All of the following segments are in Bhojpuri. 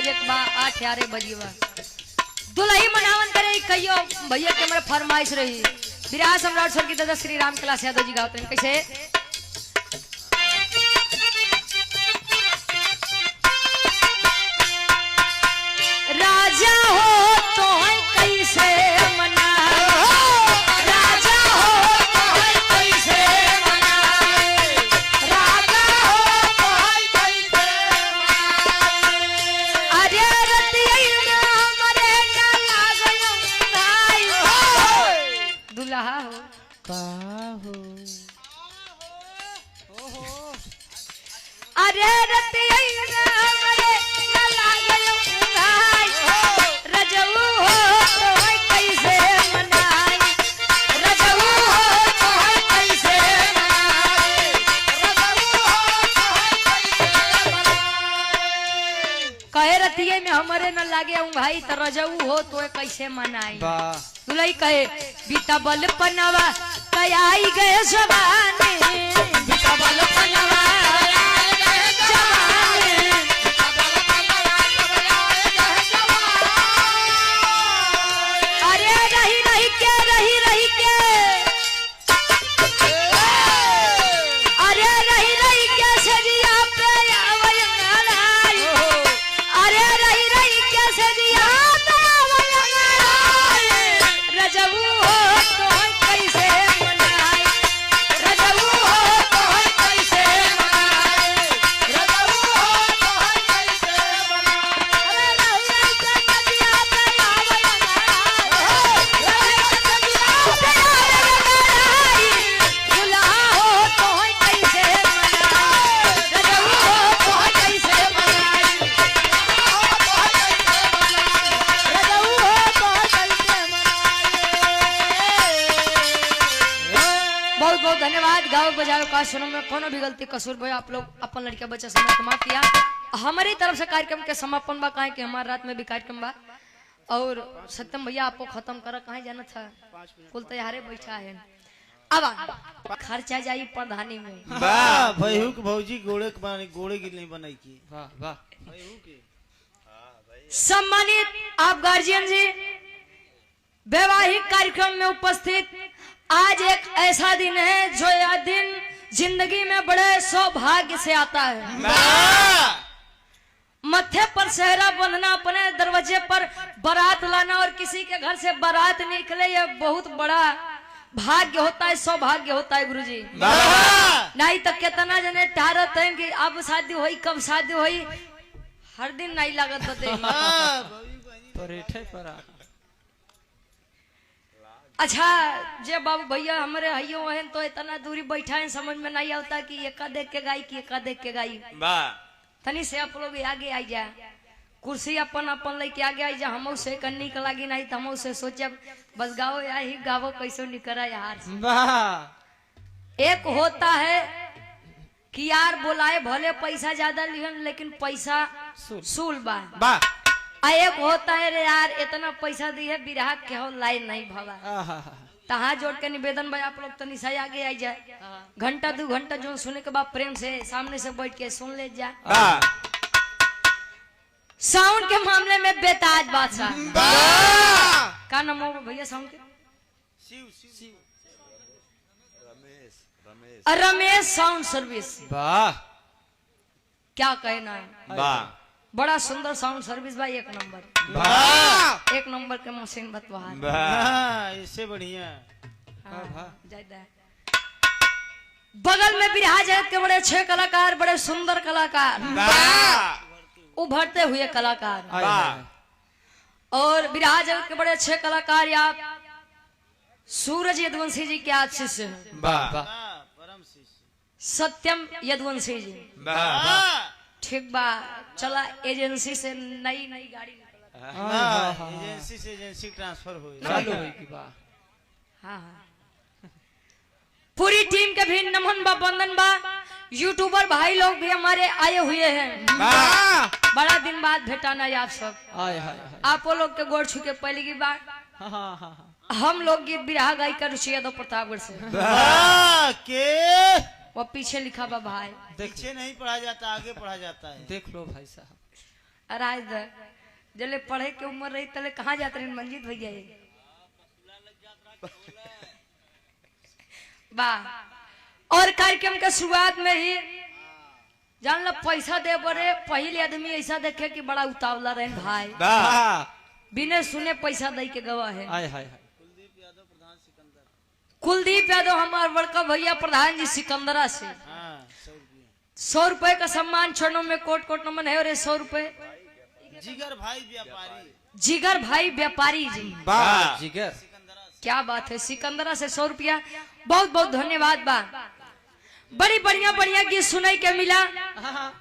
बजे के बाद 8 11 बजे बा दुल्ही मनावन करे कहियो भैया के मेरे फरमाइश रही विराज सम्राट स्वर्गीय दादा श्री राम कैलाश यादव जी गाते हैं कैसे राजा हो तो कैसे मना राजा हो तो कैसे मना राजा हो तो कैसे अरे रतिया हमरे ना लागयो भाई दुल्हा हो का हो अरे रतिया हमरे ना लागयो भाई रजऊ हो तो कैसे मनाई रजऊ हो तो कैसे मनाई रजऊ हो तो कैसे मनाई कहे रतिये में हमरे न लागे भाई त रजऊ हो तो कैसे मनाई वाह दुलई कहे बीता बल पनवा कयाई गए जवानी बीता बल पनवा कयाई गए जवानी बीता बल पनवा कयाई गए जवानी अरे रही रही के अरे रही रही के सजिया पे आवय नाराई अरे रही रही के सजिया पे आवय नाराई रजऊ हो तो कैसे मनाई रजऊ हो तो कैसे मनाई रजऊ हो तो कैसे मनाई अरे रही रही के सजिया पे आवय नाराई रही के सजिया पे आवय नाराई दुल्हा हो तो कैसे मनाई रजऊ हो तो कैसे मनाई रजऊ हो तो कैसे बहुत बहुत धन्यवाद गाओ बजाओ का सुनो में कोनो भी गलती कसूर भयो आप लोग अपन लड़का बच्चा समय समाप्त किया हमारी तरफ से कार्यक्रम के समापन बा काहे कि हमारे रात में भी कार्यक्रम बा और सत्यम भैया आपको खत्म कर कहाँ जाना था कुल तैयारे बैठा है अब खर्चा जाई प्रधानी में वाह भैहू के भौजी गोड़े के बानी गोड़े की नहीं बनाई की वाह वाह भैहू के सम्मानित आप गार्जियन जी वैवाहिक कार्यक्रम में उपस्थित आज एक ऐसा दिन है जो यह दिन जिंदगी में बड़े सौभाग्य से आता है मत्थे पर सेहरा बंधना अपने दरवाजे पर बारात लाना और किसी के घर से बारात निकले यह बहुत बड़ा भाग्य होता है सौभाग्य होता है गुरुजी नहीं तो कितना जने टारत है कि अब शादी हुई कब शादी हुई हर दिन नहीं लागत होते परेठे पर आ अच्छा जे बाबू भैया हमारे हइयो हैं तो इतना दूरी बैठा है समझ में नहीं आता कि एका देख के गाई कि एका देख के गाई तनी से आप लोग आगे आई जा कुर्सी अपन अपन लेके आगे आई जा हम से करनी के लागी नहीं तो हम से सोचे बस गाओ या ही गावो कैसे निकरा यार वाह एक होता है कि यार बुलाए भले पैसा ज्यादा लिहन लेकिन पैसा सूल बा वाह आ एक होता है रे यार इतना पैसा दी है बिरहा के हो लाइन नहीं भवा तहाँ जोड़ के निवेदन भाई आप लोग तो निशाई आगे आई जाए घंटा 2 घंटा जो सुने के बाद प्रेम से सामने से बैठ के सुन ले जा साउंड के मामले में बेताज बादशाह का नाम हो भैया साउंड के रमेश साउंड सर्विस वाह क्या कहना है बड़ा सुंदर साउंड सर्विस भाई एक नंबर के मशीन बतवा इससे बढ़िया बगल में बिरहा जगत के बड़े अच्छे कलाकार बड़े सुंदर कलाकार उभरते हुए कलाकार और बिरहा जगत के बड़े अच्छे कलाकार या सूरज यदुवंशी जी के आज शिष्य हैं परम शिष्य सत्यम यदुवंशी जी ठीक बा चला एजेंसी से नई गाड़ी एजेंसी से एजेंसी ट्रांसफर हुई चालू हुई की वाह हाँ पूरी टीम के भी नमन बा बंदन बा यूट्यूबर भाई लोग भी हमारे आए हुए हैं बड़ा दिन बाद भेटाना है आप सब आप लोग के गोड़ छू के पहली की बार हम लोग गीत बिरहा गाई कर ऋषि यादव प्रतापगढ़ से के वो पीछे लिखा बा भाई पीछे नहीं पढ़ा जाता आगे पढ़ा जाता है देख लो भाई साहब अराज द जले पढ़े के उम्र रही तले कहाँ जाते रहे मंजीत भैया ये वाह। और कार्यक्रम के शुरुआत में ही जान लो पैसा दे बड़े पहले आदमी ऐसा देखे कि बड़ा उतावला रहे भाई वाह बिना सुने पैसा दे के गवा है। हाय हाय हाय कुलदीप यादव हमारे बड़का भैया प्रधान जी सिकंदरा से हाँ 100 रुपए का सम्मान छोड़ने में कोट कोट नमन है। और 100 रुपए जिगर भाई व्यापारी जिगर भाई व्यापारी जी वाह जिगर क्या बात है। सिकंदरा से 100 रुपया बहुत बहुत धन्यवाद बा। बड़ी बढ़िया बढ़िया गीत सुनाई के मिला हाँ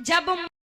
जब